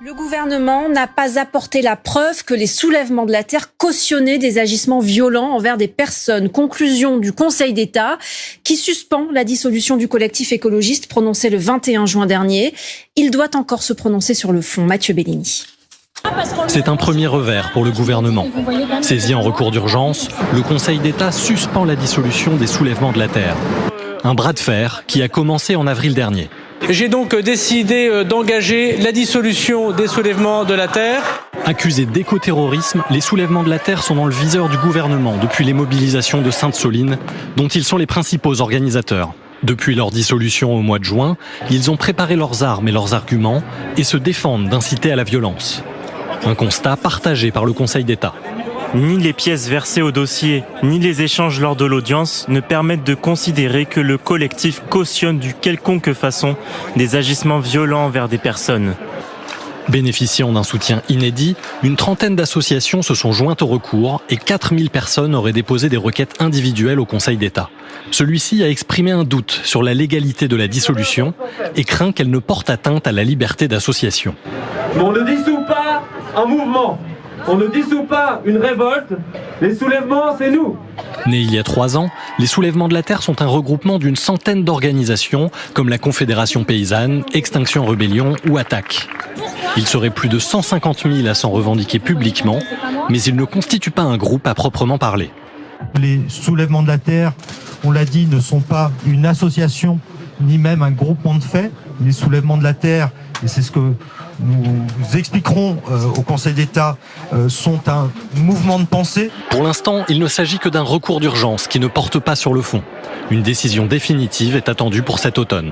Le gouvernement n'a pas apporté la preuve que les soulèvements de la terre cautionnaient des agissements violents envers des personnes. Conclusion du Conseil d'État qui suspend la dissolution du collectif écologiste prononcée le 21 juin dernier. Il doit encore se prononcer sur le fond. Mathieu Bellini. C'est un premier revers pour le gouvernement. Saisi en recours d'urgence, le Conseil d'État suspend la dissolution des soulèvements de la terre. Un bras de fer qui a commencé en avril dernier. J'ai donc décidé d'engager la dissolution des soulèvements de la terre. Accusés d'écoterrorisme, les soulèvements de la terre sont dans le viseur du gouvernement depuis les mobilisations de Sainte-Soline, dont ils sont les principaux organisateurs. Depuis leur dissolution au mois de juin, ils ont préparé leurs armes et leurs arguments et se défendent d'inciter à la violence. Un constat partagé par le Conseil d'État. Ni les pièces versées au dossier, ni les échanges lors de l'audience ne permettent de considérer que le collectif cautionne de quelconque façon des agissements violents envers des personnes. Bénéficiant d'un soutien inédit, une trentaine d'associations se sont jointes au recours et 4000 personnes auraient déposé des requêtes individuelles au Conseil d'État. Celui-ci a exprimé un doute sur la légalité de la dissolution et craint qu'elle ne porte atteinte à la liberté d'association. On ne dissout pas un mouvement. On ne dissout pas une révolte. Les soulèvements, c'est nous. Nés il y a 3 ans, les soulèvements de la terre sont un regroupement d'une centaine d'organisations comme la Confédération paysanne, Extinction Rebellion ou Attaque. Il serait plus de 150 000 à s'en revendiquer publiquement, mais ils ne constituent pas un groupe à proprement parler. Les soulèvements de la terre, on l'a dit, ne sont pas une association ni même un groupement de faits. Les soulèvements de la terre, et c'est ce que nous expliquerons au Conseil d'État, sont un mouvement de pensée. Pour l'instant, il ne s'agit que d'un recours d'urgence qui ne porte pas sur le fond. Une décision définitive est attendue pour cet automne.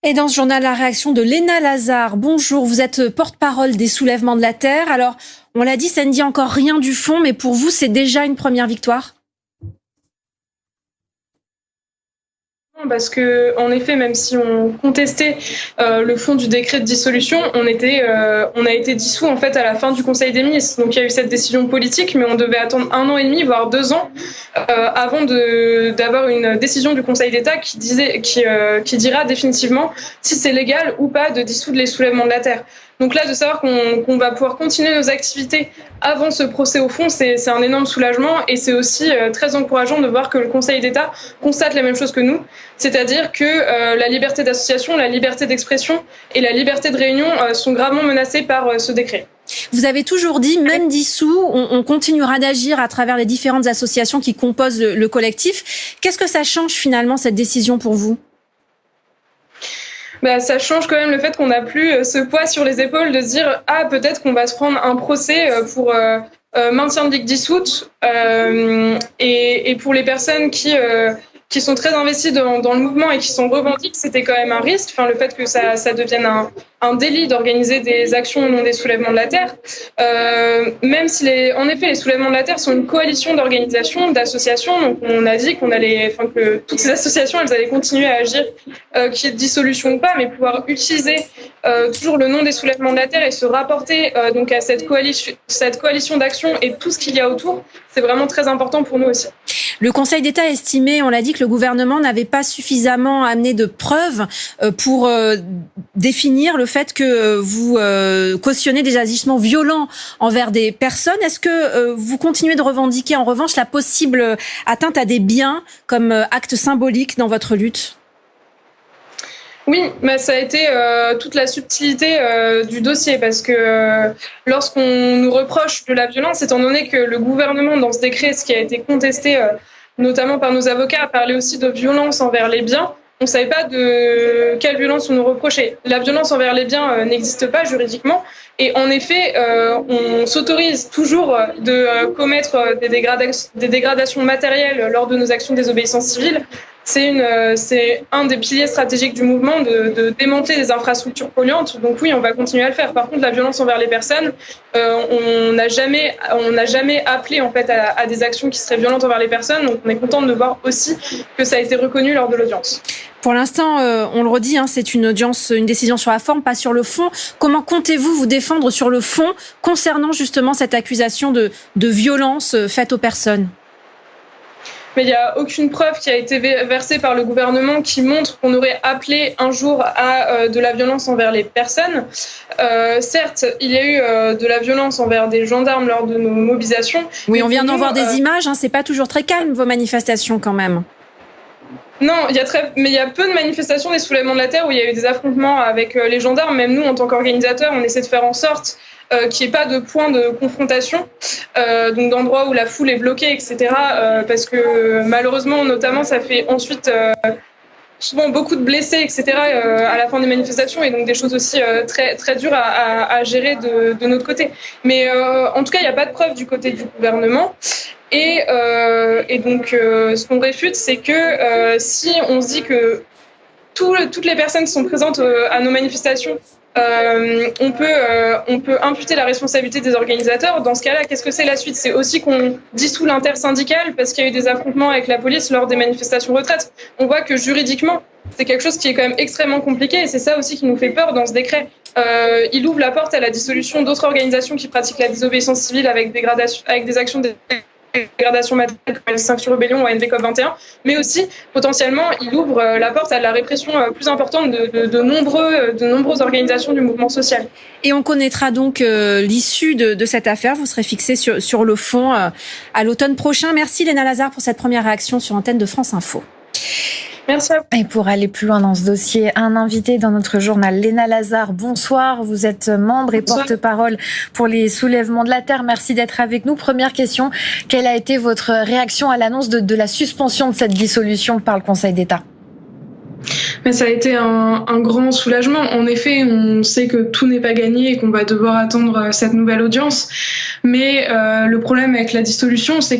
Et dans ce journal, la réaction de Léna Lazare. Bonjour, vous êtes porte-parole des soulèvements de la terre. Alors, on l'a dit, ça ne dit encore rien du fond, mais pour vous, c'est déjà une première victoire ? Parce que, en effet, même si on contestait le fond du décret de dissolution, on a été dissous en fait à la fin du Conseil des ministres. Donc il y a eu cette décision politique, mais on devait attendre 1 an et demi, voire 2 ans, avant d'avoir une décision du Conseil d'État qui dira définitivement si c'est légal ou pas de dissoudre les soulèvements de la terre. Donc là, de savoir qu'on va pouvoir continuer nos activités avant ce procès au fond, c'est un énorme soulagement et c'est aussi très encourageant de voir que le Conseil d'État constate la même chose que nous, c'est-à-dire que la liberté d'association, la liberté d'expression et la liberté de réunion sont gravement menacées par ce décret. Vous avez toujours dit, même dissous, on continuera d'agir à travers les différentes associations qui composent le collectif. Qu'est-ce que ça change finalement, cette décision pour vous ? Ça change quand même le fait qu'on n'a plus ce poids sur les épaules de se dire peut-être qu'on va se prendre un procès pour maintien de ligue dissoute et pour les personnes qui sont très investies dans le mouvement et qui sont revendiques, c'était quand même un risque. Enfin, le fait que ça devienne un délit d'organiser des actions au nom des soulèvements de la terre, même si en effet les soulèvements de la terre sont une coalition d'organisations, d'associations, donc on a dit que toutes ces associations elles allaient continuer à agir, qu'il y ait de dissolution ou pas, mais pouvoir utiliser toujours le nom des soulèvements de la terre et se rapporter donc à cette coalition d'actions et tout ce qu'il y a autour, c'est vraiment très important pour nous aussi. Le Conseil d'État a estimé, on l'a dit, que le gouvernement n'avait pas suffisamment amené de preuves pour définir le fait que vous cautionnez des agissements violents envers des personnes. Est-ce que vous continuez de revendiquer en revanche la possible atteinte à des biens comme acte symbolique dans votre lutte ? Oui, ça a été toute la subtilité du dossier parce que lorsqu'on nous reproche de la violence, étant donné que le gouvernement, dans ce décret, ce qui a été contesté notamment par nos avocats, a parlé aussi de violence envers les biens, on ne savait pas de quelle violence on nous reprochait. La violence envers les biens n'existe pas juridiquement et en effet, on s'autorise toujours de commettre des dégradations matérielles lors de nos actions de désobéissance civile. C'est un des piliers stratégiques du mouvement de démanteler les infrastructures polluantes. Donc oui, on va continuer à le faire. Par contre, la violence envers les personnes, on n'a jamais appelé en fait à des actions qui seraient violentes envers les personnes. Donc on est content de voir aussi que ça a été reconnu lors de l'audience. Pour l'instant, on le redit, c'est une décision sur la forme, pas sur le fond. Comment comptez-vous vous défendre sur le fond concernant justement cette accusation de violence faite aux personnes ? mais il n'y a aucune preuve qui a été versée par le gouvernement qui montre qu'on aurait appelé un jour à de la violence envers les personnes. Certes, il y a eu de la violence envers des gendarmes lors de nos mobilisations. Oui, on vient d'en voir des images, hein, c'est pas toujours très calme vos manifestations quand même. Non, mais il y a peu de manifestations des soulèvements de la terre où il y a eu des affrontements avec les gendarmes. Même nous, en tant qu'organisateurs, on essaie de faire en sorte qu'il n'y ait pas de point de confrontation, donc d'endroits où la foule est bloquée, etc. Parce que malheureusement, notamment, ça fait ensuite souvent beaucoup de blessés, etc. À la fin des manifestations, et donc des choses aussi très très dures à gérer de notre côté. Mais en tout cas, il n'y a pas de preuve du côté du gouvernement. Et donc, ce qu'on réfute, c'est que si on se dit que toutes les personnes qui sont présentes à nos manifestations, on peut imputer la responsabilité des organisateurs. Dans ce cas-là, qu'est-ce que c'est la suite? C'est aussi qu'on dissout l'intersyndical parce qu'il y a eu des affrontements avec la police lors des manifestations retraites. On voit que juridiquement, c'est quelque chose qui est quand même extrêmement compliqué, et c'est ça aussi qui nous fait peur dans ce décret. Il ouvre la porte à la dissolution d'autres organisations qui pratiquent la désobéissance civile avec des actions de dégradation matérielle comme Extinction Rebellion ou ANVCOP 21, mais aussi potentiellement il ouvre la porte à la répression plus importante de nombreuses organisations du mouvement social. Et on connaîtra donc l'issue de cette affaire. Vous serez fixé sur le fond à l'automne prochain. Merci Léna Lazare pour cette première réaction sur antenne de France Info. Merci à vous. Et pour aller plus loin dans ce dossier, un invité dans notre journal, Léna Lazare. Bonsoir, vous êtes membre et porte-parole pour les soulèvements de la terre. Merci d'être avec nous. Première question, quelle a été votre réaction à l'annonce de la suspension de cette dissolution par le Conseil d'État ? Mais ça a été un grand soulagement. En effet, on sait que tout n'est pas gagné et qu'on va devoir attendre cette nouvelle audience. Mais le problème avec la dissolution, c'est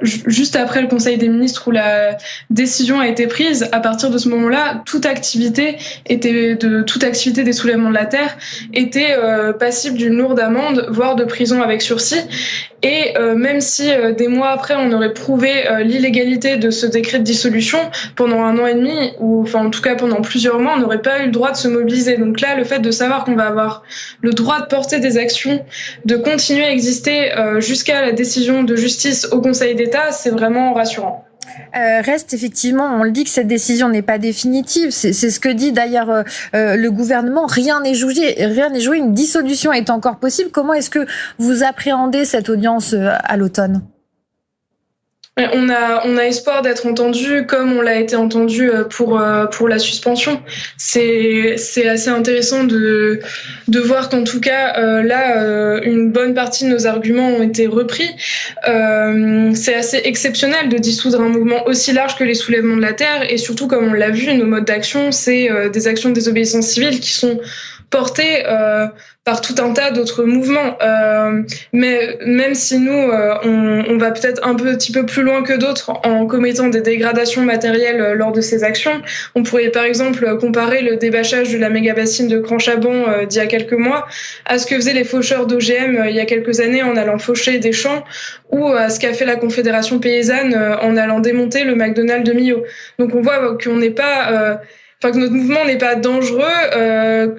juste après le Conseil des ministres où la décision a été prise, à partir de ce moment-là, toute activité des soulèvements de la terre était passible d'une lourde amende, voire de prison avec sursis. Et même si des mois après, on aurait prouvé l'illégalité de ce décret de dissolution, pendant 1 an et demi, ou enfin en tout cas pendant plusieurs mois, on n'aurait pas eu le droit de se mobiliser. Donc là, le fait de savoir qu'on va avoir le droit de porter des actions, de continuer à exister jusqu'à la décision de justice au Conseil d'État, c'est vraiment rassurant. Reste effectivement, on le dit que cette décision n'est pas définitive. C'est ce que dit d'ailleurs le gouvernement. Rien n'est joué. Une dissolution est encore possible. Comment est-ce que vous appréhendez cette audience à l'automne ? On a espoir d'être entendu comme on l'a été entendu pour la suspension. C'est assez intéressant de voir qu'en tout cas là une bonne partie de nos arguments ont été repris. C'est assez exceptionnel de dissoudre un mouvement aussi large que les soulèvements de la terre, et surtout comme on l'a vu, nos modes d'action, c'est des actions de désobéissance civile qui sont portées par tout un tas d'autres mouvements. Mais même si nous, on va peut-être un petit peu plus loin que d'autres en commettant des dégradations matérielles lors de ces actions, on pourrait par exemple comparer le débâchage de la méga-bassine de Cran-Chabon d'il y a quelques mois à ce que faisaient les faucheurs d'OGM il y a quelques années en allant faucher des champs, ou à ce qu'a fait la Confédération paysanne en allant démonter le McDonald's de Millau. Donc on voit qu'on n'est pas... que notre mouvement n'est pas dangereux,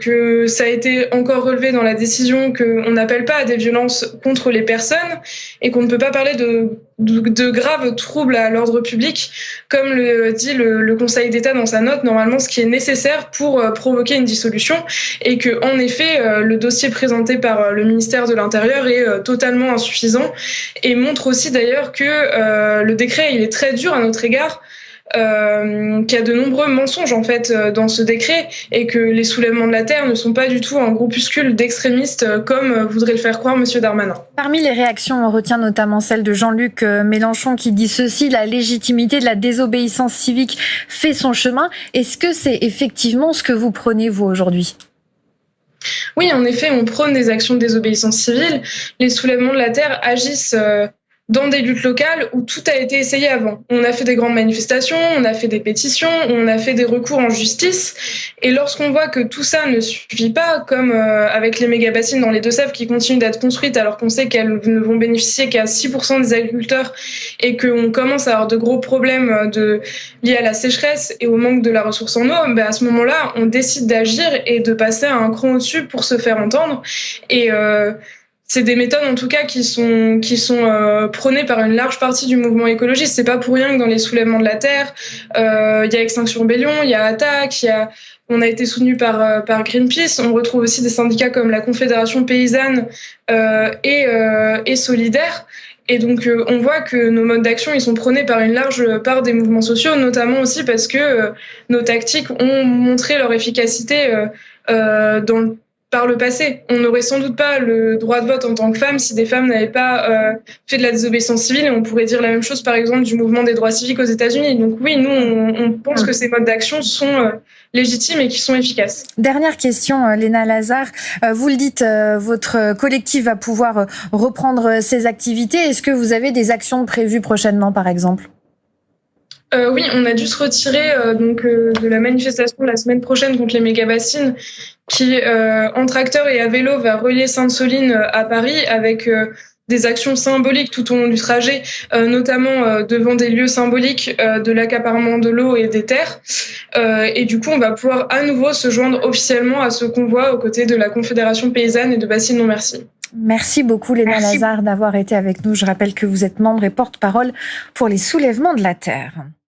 que ça a été encore relevé dans la décision qu'on n'appelle pas à des violences contre les personnes et qu'on ne peut pas parler de graves troubles à l'ordre public, comme le dit le Conseil d'État dans sa note, normalement ce qui est nécessaire pour provoquer une dissolution, et que en effet le dossier présenté par le ministère de l'Intérieur est totalement insuffisant, et montre aussi d'ailleurs que le décret il est très dur à notre égard, qu'il y a de nombreux mensonges en fait dans ce décret, et que les soulèvements de la terre ne sont pas du tout un groupuscule d'extrémistes comme voudrait le faire croire Monsieur Darmanin. Parmi les réactions, on retient notamment celle de Jean-Luc Mélenchon qui dit ceci: la légitimité de la désobéissance civique fait son chemin. Est-ce que c'est effectivement ce que vous prenez vous aujourd'hui ? Oui, en effet, on prône des actions de désobéissance civile. Les soulèvements de la terre agissent dans des luttes locales où tout a été essayé avant. On a fait des grandes manifestations, on a fait des pétitions, on a fait des recours en justice. Et lorsqu'on voit que tout ça ne suffit pas, comme avec les méga-bassines dans les Deux-Sèvres qui continuent d'être construites alors qu'on sait qu'elles ne vont bénéficier qu'à 6% des agriculteurs, et qu'on commence à avoir de gros problèmes liés à la sécheresse et au manque de la ressource en eau, à ce moment-là, on décide d'agir et de passer à un cran au-dessus pour se faire entendre. Et c'est des méthodes en tout cas qui sont prônées par une large partie du mouvement écologiste. C'est pas pour rien que dans les soulèvements de la terre, il y a Extinction Rebellion, il y a Attaque, on a été soutenu par Greenpeace. On retrouve aussi des syndicats comme la Confédération paysanne et Solidaire. Et donc, on voit que nos modes d'action, ils sont prônés par une large part des mouvements sociaux, notamment aussi parce que nos tactiques ont montré leur efficacité par le passé. On n'aurait sans doute pas le droit de vote en tant que femme si des femmes n'avaient pas fait de la désobéissance civile. Et on pourrait dire la même chose, par exemple, du mouvement des droits civiques aux États-Unis. Donc oui, nous, on pense que ces modes d'action sont légitimes et qui sont efficaces. Dernière question, Léna Lazare. Vous le dites, votre collectif va pouvoir reprendre ses activités. Est-ce que vous avez des actions prévues prochainement, par exemple ? Oui, on a dû se retirer de la manifestation la semaine prochaine contre les méga-bassines qui, en tracteur et à vélo, va relier Sainte-Soline à Paris avec des actions symboliques tout au long du trajet, notamment devant des lieux symboliques de l'accaparement de l'eau et des terres. Et du coup, on va pouvoir à nouveau se joindre officiellement à ce convoi aux côtés de la Confédération paysanne et de Bassine Non Merci. Merci beaucoup, Léna Lazare, d'avoir été avec nous. Je rappelle que vous êtes membre et porte-parole pour les soulèvements de la terre.